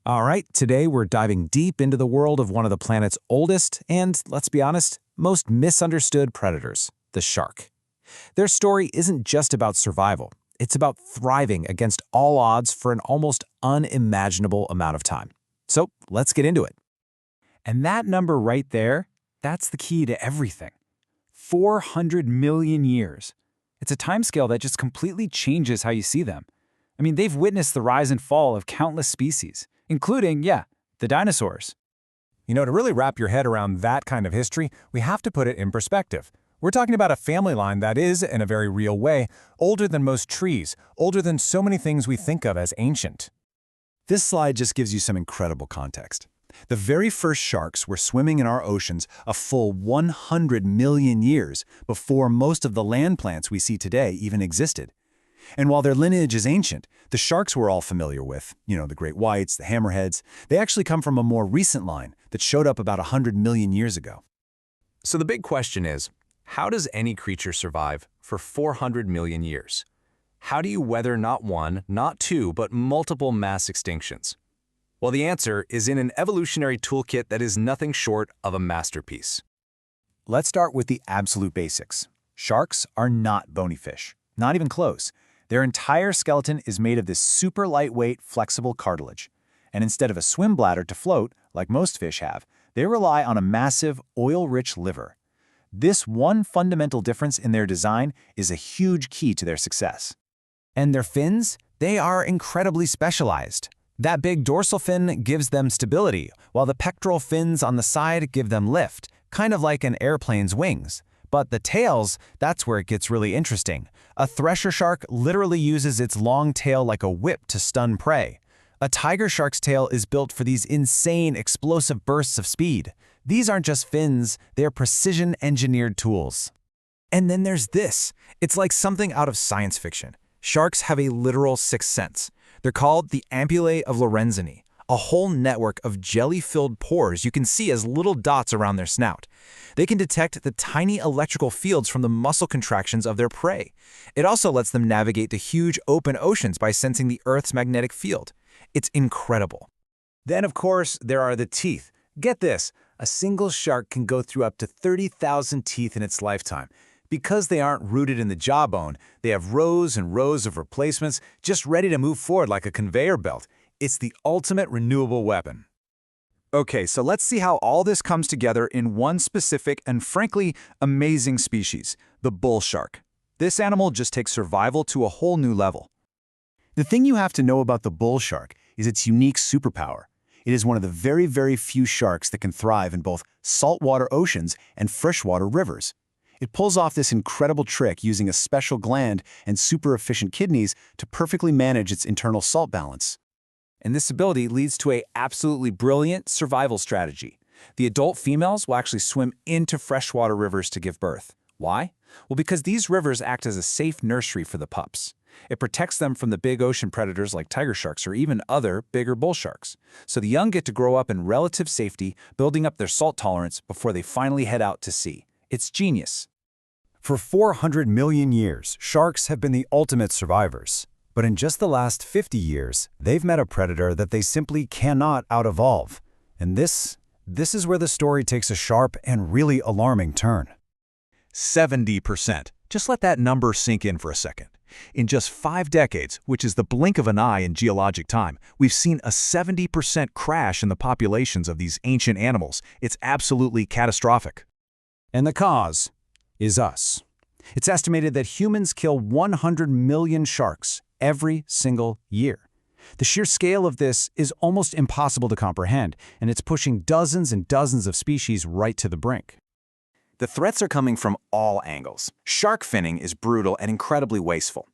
All right, today we're diving deep into the world of one of the planet's oldest and, let's be honest, most misunderstood predators, the shark. Their story isn't just about survival. It's about thriving against all odds for an almost unimaginable amount of time. So let's get into it. And that number right there, that's the key to everything. 400 million years. It's a timescale that just completely changes how you see them. I mean, they've witnessed the rise and fall of countless species, including, the dinosaurs. To really wrap your head around that kind of history, we have to put it in perspective. We're talking about a family line that is, in a very real way, older than most trees, older than so many things we think of as ancient. This slide just gives you some incredible context. The very first sharks were swimming in our oceans a full 100 million years before most of the land plants we see today even existed. And while their lineage is ancient, the sharks we're all familiar with, the great whites, the hammerheads, they actually come from a more recent line that showed up about 100 million years ago. So the big question is, how does any creature survive for 400 million years? How do you weather not one, not two, but multiple mass extinctions? Well, the answer is in an evolutionary toolkit that is nothing short of a masterpiece. Let's start with the absolute basics. Sharks are not bony fish, not even close. Their entire skeleton is made of this super lightweight, flexible cartilage. And instead of a swim bladder to float, like most fish have, they rely on a massive, oil-rich liver. This one fundamental difference in their design is a huge key to their success. And their fins? They are incredibly specialized. That big dorsal fin gives them stability, while the pectoral fins on the side give them lift, kind of like an airplane's wings. But the tails, that's where it gets really interesting. A thresher shark literally uses its long tail like a whip to stun prey. A tiger shark's tail is built for these insane, explosive bursts of speed. These aren't just fins, they're precision-engineered tools. And then there's this. It's like something out of science fiction. Sharks have a literal sixth sense. They're called the ampullae of Lorenzini, a whole network of jelly-filled pores you can see as little dots around their snout. They can detect the tiny electrical fields from the muscle contractions of their prey. It also lets them navigate the huge open oceans by sensing the Earth's magnetic field. It's incredible. Then, of course, there are the teeth. Get this, a single shark can go through up to 30,000 teeth in its lifetime. Because they aren't rooted in the jawbone, they have rows and rows of replacements just ready to move forward like a conveyor belt. It's the ultimate renewable weapon. Okay, so let's see how all this comes together in one specific and frankly amazing species, the bull shark. This animal just takes survival to a whole new level. The thing you have to know about the bull shark is its unique superpower. It is one of the very, very few sharks that can thrive in both saltwater oceans and freshwater rivers. It pulls off this incredible trick using a special gland and super efficient kidneys to perfectly manage its internal salt balance. And this ability leads to an absolutely brilliant survival strategy. The adult females will actually swim into freshwater rivers to give birth. Why? Well, because these rivers act as a safe nursery for the pups. It protects them from the big ocean predators like tiger sharks or even other bigger bull sharks. So the young get to grow up in relative safety, building up their salt tolerance before they finally head out to sea. It's genius. For 400 million years, sharks have been the ultimate survivors. But in just the last 50 years, they've met a predator that they simply cannot out-evolve. And this is where the story takes a sharp and really alarming turn. 70%. Just let that number sink in for a second. In just 5 decades, which is the blink of an eye in geologic time, we've seen a 70% crash in the populations of these ancient animals. It's absolutely catastrophic. And the cause is us. It's estimated that humans kill 100 million sharks every single year. The sheer scale of this is almost impossible to comprehend, and it's pushing dozens and dozens of species right to the brink. The threats are coming from all angles. Shark finning is brutal and incredibly wasteful.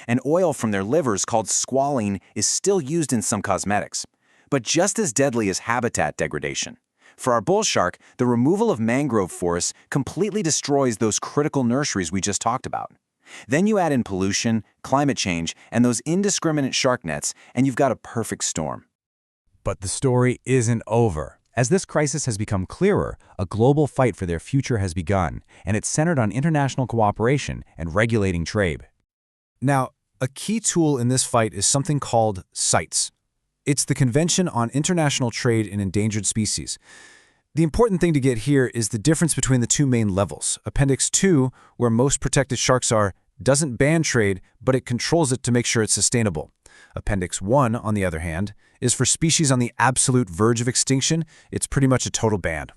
And oil from their livers called squalene is still used in some cosmetics. But just as deadly is habitat degradation. For our bull shark, the removal of mangrove forests completely destroys those critical nurseries we just talked about. Then you add in pollution, climate change, and those indiscriminate shark nets, and you've got a perfect storm. But the story isn't over. As this crisis has become clearer, a global fight for their future has begun, and it's centered on international cooperation and regulating trade. Now, a key tool in this fight is something called CITES. It's the Convention on International Trade in Endangered Species. The important thing to get here is the difference between the two main levels. Appendix 2, where most protected sharks are, doesn't ban trade, but it controls it to make sure it's sustainable. Appendix 1, on the other hand, is for species on the absolute verge of extinction. It's pretty much a total ban.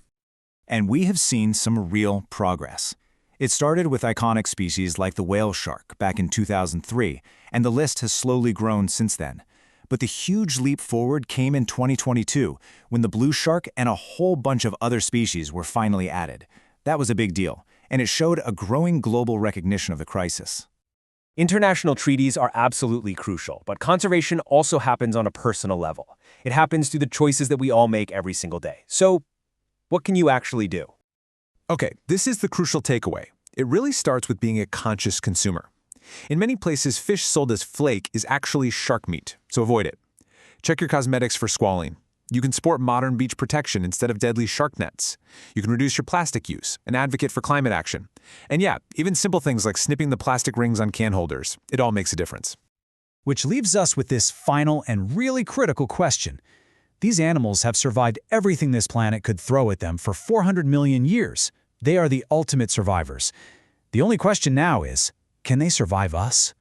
And we have seen some real progress. It started with iconic species like the whale shark back in 2003, and the list has slowly grown since then. But the huge leap forward came in 2022, when the blue shark and a whole bunch of other species were finally added. That was a big deal, and it showed a growing global recognition of the crisis. International treaties are absolutely crucial, but conservation also happens on a personal level. It happens through the choices that we all make every single day. So, what can you actually do? Okay, this is the crucial takeaway. It really starts with being a conscious consumer. In many places, fish sold as flake is actually shark meat, so avoid it. Check your cosmetics for squalene. You can sport modern beach protection instead of deadly shark nets. You can reduce your plastic use and advocate for climate action. And yeah, even simple things like snipping the plastic rings on can holders, it all makes a difference. Which leaves us with this final and really critical question. These animals have survived everything this planet could throw at them for 400 million years. They are the ultimate survivors. The only question now is, can they survive us?